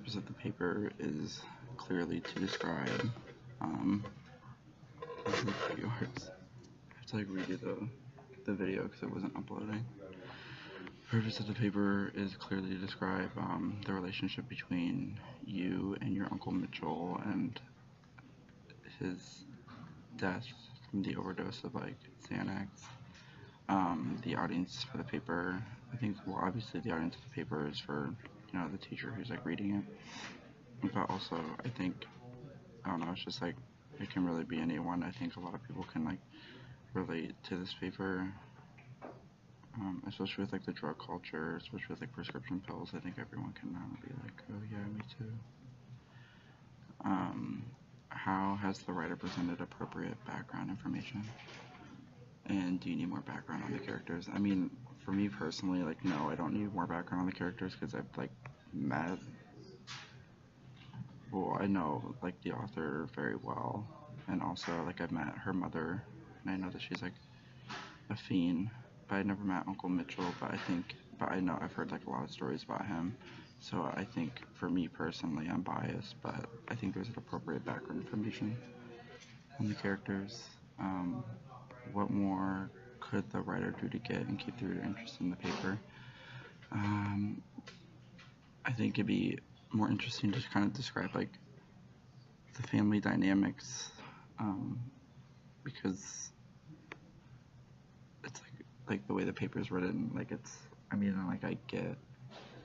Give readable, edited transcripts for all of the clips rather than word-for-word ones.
purpose of the paper is clearly to describe, this is yours. I have to like redo the video because it wasn't uploading. The purpose of the paper is clearly to describe the relationship between you and your Uncle Mitchell and his death from the overdose of like Xanax. The audience for the paper, I think, well, obviously the audience for the paper is for, you know, the teacher who's like reading it, but also I think, I don't know, it's just like, it can really be anyone. I think a lot of people can like relate to this paper, especially with like the drug culture, especially with like prescription pills. I think everyone can be like, oh yeah, me too. How has the writer presented appropriate background information? And do you need more background on the characters? I mean, for me personally, like, no, I don't need more background on the characters because I've like met, well, I know like the author very well, and also like I've met her mother, and I know that she's like a fiend, but I never met Uncle Mitchell. But I know I've heard like a lot of stories about him, so I think for me personally, I'm biased, but I think there's an appropriate background information on the characters. What more could the writer do to get and keep the reader interested in the paper? I think it'd be more interesting to kind of describe like the family dynamics, because it's like the way the paper is written. Like it's, I mean, like I get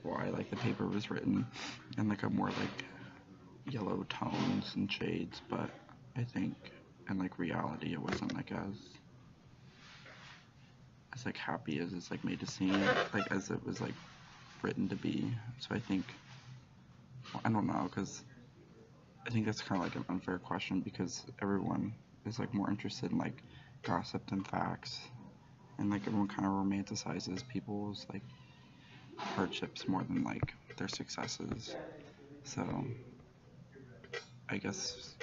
why like the paper was written in like a more like yellow tones and shades, but I think in like reality it wasn't like as like happy as it's like made to seem, like as it was like written to be. So I think, well, I don't know, because I think that's kind of like an unfair question because everyone is like more interested in like gossip than facts, and like everyone kind of romanticizes people's like hardships more than like their successes. So I guess,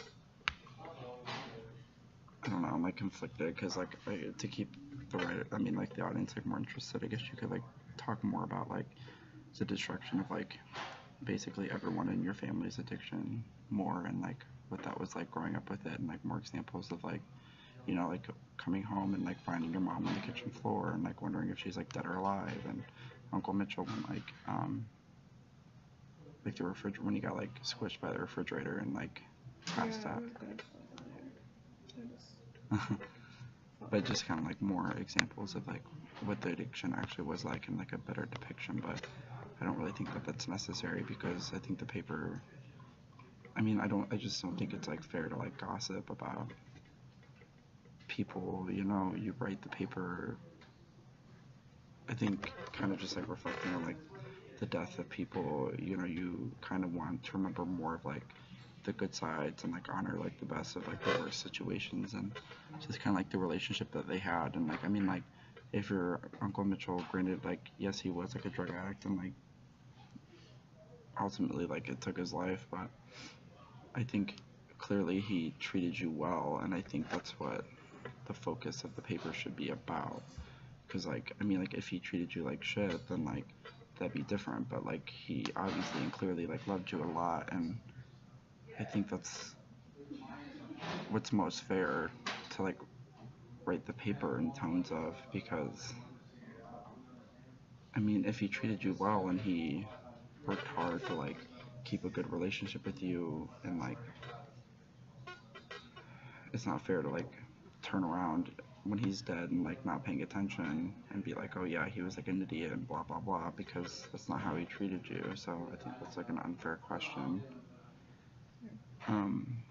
I don't know, I'm like conflicted because like to keep the writer, I mean like the audience like more interested, I guess you could like talk more about like the destruction of like basically everyone in your family's addiction more, and like what that was like growing up with it, and like more examples of like, you know, like coming home and like finding your mom on the kitchen floor and like wondering if she's like dead or alive, and Uncle Mitchell when like the refrigerator, when he got like squished by the refrigerator and like passed Yeah, out. I'm gonna follow that. But just kind of like more examples of like what the addiction actually was like and like a better depiction. But I don't really think that that's necessary because I think the paper, I mean, I just don't think it's like fair to like gossip about people. You know, you write the paper, I think kind of just like reflecting on like the death of people. You know, you kind of want to remember more of like the good sides and like honor like the best of like the worst situations, and just kind of like the relationship that they had. And like, I mean, like if your Uncle Mitchell, granted, like yes, he was like a drug addict and like ultimately like it took his life, but I think clearly he treated you well, and I think that's what the focus of the paper should be about. Because like, I mean, like if he treated you like shit, then like that'd be different. But like he obviously and clearly like loved you a lot, and I think that's what's most fair to like write the paper in tones of, because I mean if he treated you well and he worked hard to like keep a good relationship with you, and like it's not fair to like turn around when he's dead and like not paying attention and be like, oh yeah, he was like an idiot and blah blah blah, because that's not how he treated you. So I think that's like an unfair question. um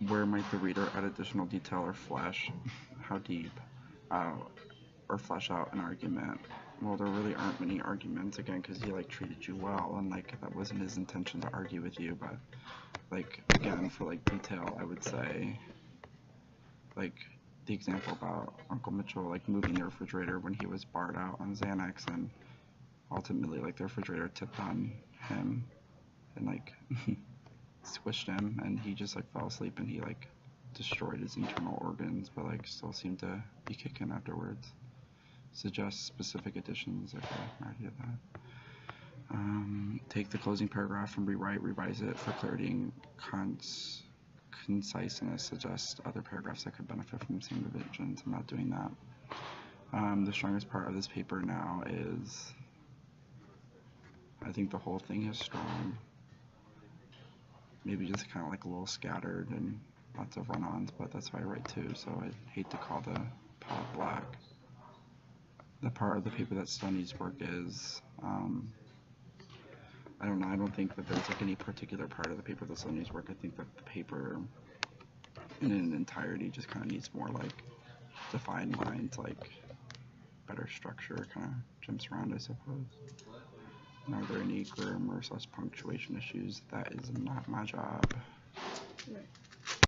where might the reader add additional detail or flesh how deep, uh, or flesh out an argument? Well, there really aren't many arguments, again, because he like treated you well, and like that wasn't his intention to argue with you. But like again, for like detail, I would say like the example about Uncle Mitchell like moving the refrigerator when he was barred out on Xanax, and ultimately like the refrigerator tipped on him and like squished him, and he just like fell asleep and he like destroyed his internal organs, but like still seemed to be kicking afterwards. Suggest specific additions if I might hear that. Take the closing paragraph and revise it for clarity and conciseness. Suggest other paragraphs that could benefit from the same revisions. I'm not doing that. The strongest part of this paper now is, I think the whole thing is strong. Maybe just kind of like a little scattered and lots of run-ons, but that's how I write too, so I hate to call the palette black. The part of the paper that still needs work is, I don't know, I don't think that there's like any particular part of the paper that still needs work. I think that the paper in an entirety just kind of needs more like defined lines, like better structure, kind of jumps around, I suppose. And are there any grammar / punctuation issues? That is not my job. Right.